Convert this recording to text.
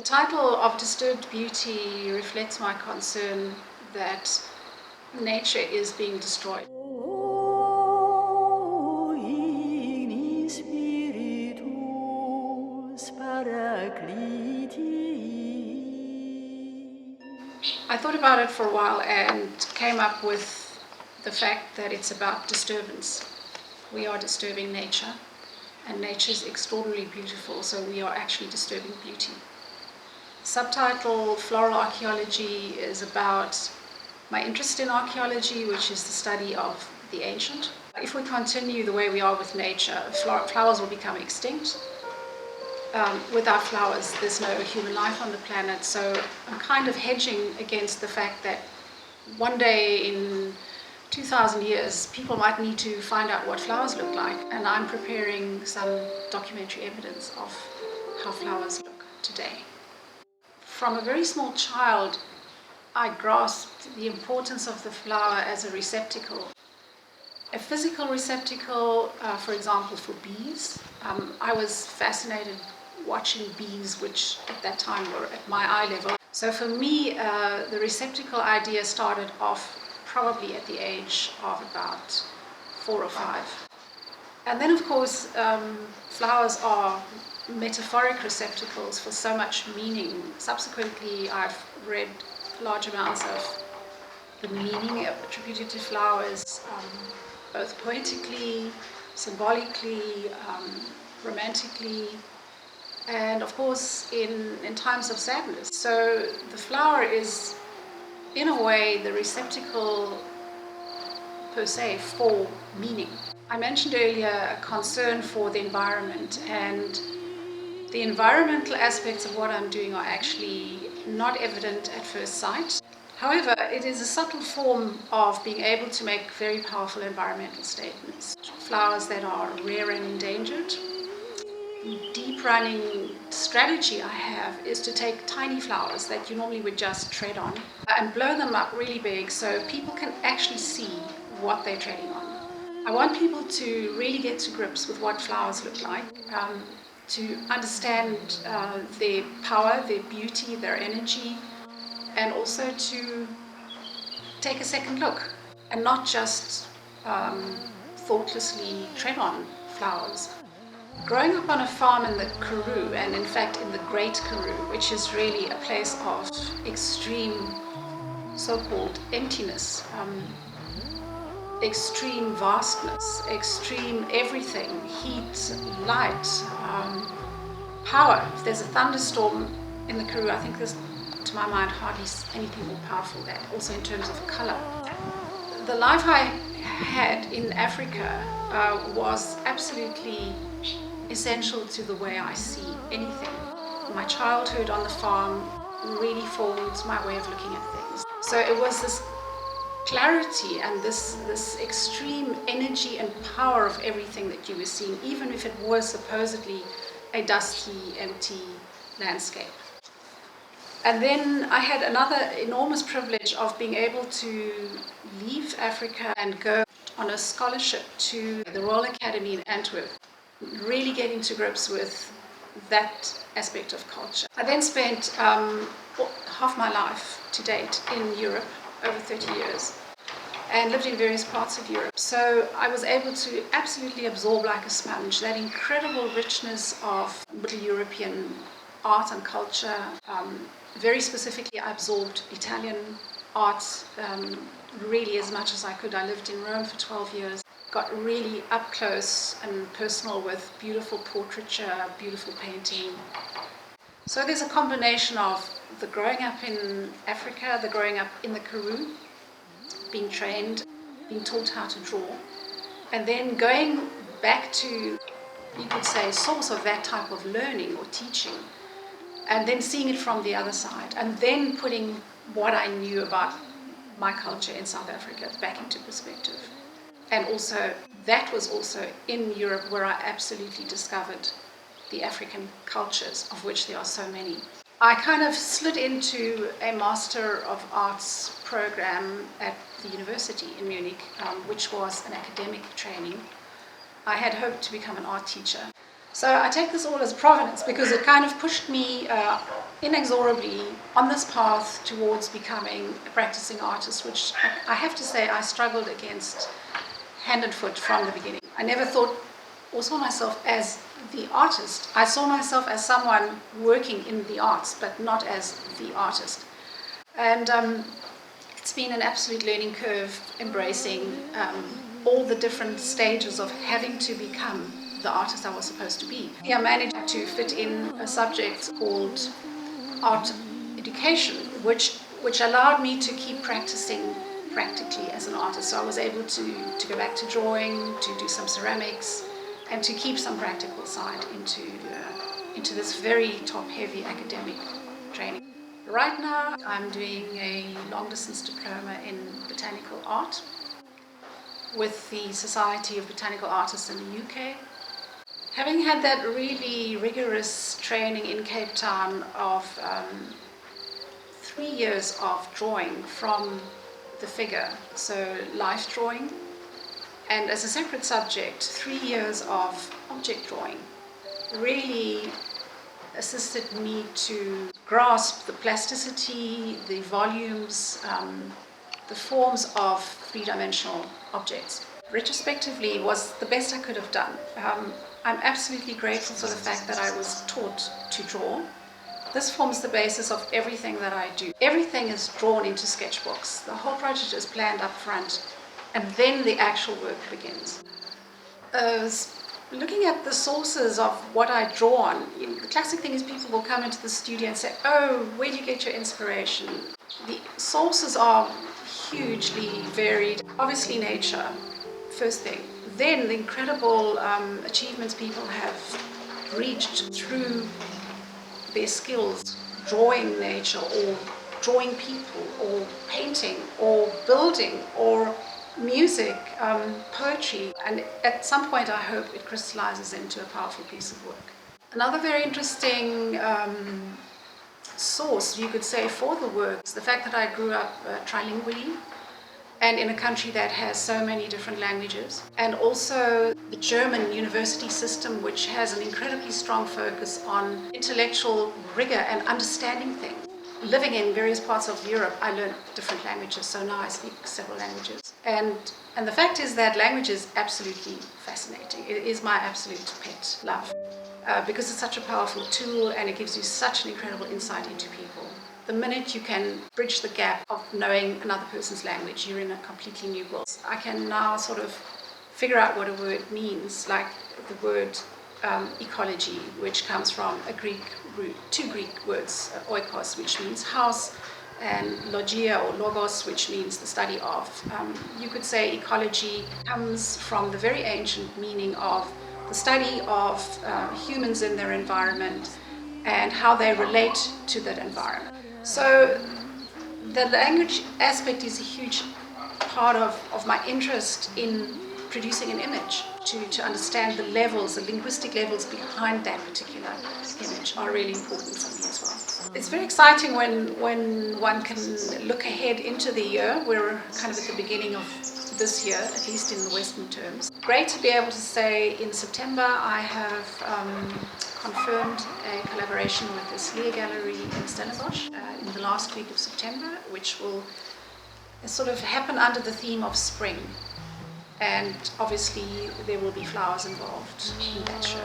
The title of Disturbed Beauty reflects my concern that nature is being destroyed. I thought about it for a while and came up with the fact that it's about disturbance. We are disturbing nature, and nature is extraordinarily beautiful, so we are actually disturbing beauty. Subtitle Floral Archaeology is about my interest in archaeology, which is the study of the ancient. If we continue the way we are with nature, flowers will become extinct. Without flowers, there's no human life on the planet, so I'm kind of hedging against the fact that one day in 2,000 years, people might need to find out what flowers look like, and I'm preparing some documentary evidence of how flowers look today. From a very small child, I grasped the importance of the flower as a receptacle. A physical receptacle, for example, for bees. I was fascinated watching bees, which at that time were at my eye level. So for me, the receptacle idea started off probably at the age of about 4 or 5. And then, of course, flowers are metaphoric receptacles for so much meaning. Subsequently, I've read large amounts of the meaning attributed to flowers, both poetically, symbolically, romantically, and of course in times of sadness. So the flower is, in a way, the receptacle per se for meaning. I mentioned earlier a concern for the environment, and the environmental aspects of what I'm doing are actually not evident at first sight. However, it is a subtle form of being able to make very powerful environmental statements. Flowers that are rare and endangered. Deep running strategy I have is to take tiny flowers that you normally would just tread on and blow them up really big so people can actually see what they're treading on. I want people to really get to grips with what flowers look like, to understand their power, their beauty, their energy, and also to take a second look and not just thoughtlessly tread on flowers. Growing up on a farm in the Karoo, and in fact in the Great Karoo, which is really a place of extreme so-called emptiness, extreme vastness, extreme everything, heat, light, power. If there's a thunderstorm in the Karoo, I think there's, to my mind, hardly anything more powerful there, also in terms of color. The life I had in Africa was absolutely essential to the way I see anything. My childhood on the farm really formed my way of looking at things. So it was this clarity and this extreme energy and power of everything that you were seeing, even if it was supposedly a dusty, empty landscape. And then I had another enormous privilege of being able to leave Africa and go on a scholarship to the Royal Academy in Antwerp, really getting to grips with that aspect of culture. I then spent half my life to date in Europe, over 30 years, and lived in various parts of Europe. So I was able to absolutely absorb like a sponge that incredible richness of Middle European art and culture. Very specifically, I absorbed Italian art really as much as I could. I lived in Rome for 12 years, got really up close and personal with beautiful portraiture, beautiful painting. So there's a combination of the growing up in Africa, the growing up in the Karoo, being trained, being taught how to draw, and then going back to, you could say, source of that type of learning or teaching, and then seeing it from the other side, and then putting what I knew about my culture in South Africa back into perspective. And also, that was also in Europe where I absolutely discovered the African cultures, of which there are so many. I kind of slid into a Master of Arts program at the university in Munich, which was an academic training. I had hoped to become an art teacher. So I take this all as providence because it kind of pushed me inexorably on this path towards becoming a practicing artist, which I have to say I struggled against hand and foot from the beginning. I never thought or saw myself as the artist. I saw myself as someone working in the arts, but not as the artist. And it's been an absolute learning curve, embracing all the different stages of having to become the artist I was supposed to be. I managed to fit in a subject called art education, which allowed me to keep practicing practically as an artist. So I was able to go back to drawing, to do some ceramics, and to keep some practical side into this very top-heavy academic training. Right now, I'm doing a long-distance diploma in botanical art with the Society of Botanical Artists in the UK. Having had that really rigorous training in Cape Town of 3 years of drawing from the figure, so life drawing, and as a separate subject, 3 years of object drawing, really assisted me to grasp the plasticity, the volumes, the forms of three-dimensional objects. Retrospectively, it was the best I could have done. I'm absolutely grateful for the fact that I was taught to draw. This forms the basis of everything that I do. Everything is drawn into sketchbooks. The whole project is planned up front, and then the actual work begins. Looking at the sources of what I draw on, the classic thing is people will come into the studio and say, "Oh, where do you get your inspiration?" The sources are hugely varied. Obviously nature, first thing. Then the incredible achievements people have reached through their skills, drawing nature or drawing people or painting or building or music, poetry, and at some point I hope it crystallizes into a powerful piece of work. Another very interesting source, you could say, for the work is the fact that I grew up trilingually and in a country that has so many different languages, and also the German university system, which has an incredibly strong focus on intellectual rigor and understanding things. Living in various parts of Europe, I learned different languages, so now I speak several languages. And the fact is that language is absolutely fascinating. It is my absolute pet love, because it's such a powerful tool and it gives you such an incredible insight into people. The minute you can bridge the gap of knowing another person's language, you're in a completely new world. I can now sort of figure out what a word means, like the word ecology, which comes from a Greek root, two Greek words, oikos, which means house, and logia or logos, which means the study of. You could say ecology comes from the very ancient meaning of the study of humans in their environment and how they relate to that environment. So the language aspect is a huge part of my interest in producing an image. To understand the levels, the linguistic levels behind that particular image are really important for me as well. It's very exciting when one can look ahead into the year. We're kind of at the beginning of this year, at least in the Western terms. Great to be able to say in September I have confirmed a collaboration with the Sally Gallery in Stellenbosch in the last week of September, which will sort of happen under the theme of spring. And obviously there will be flowers involved in that show.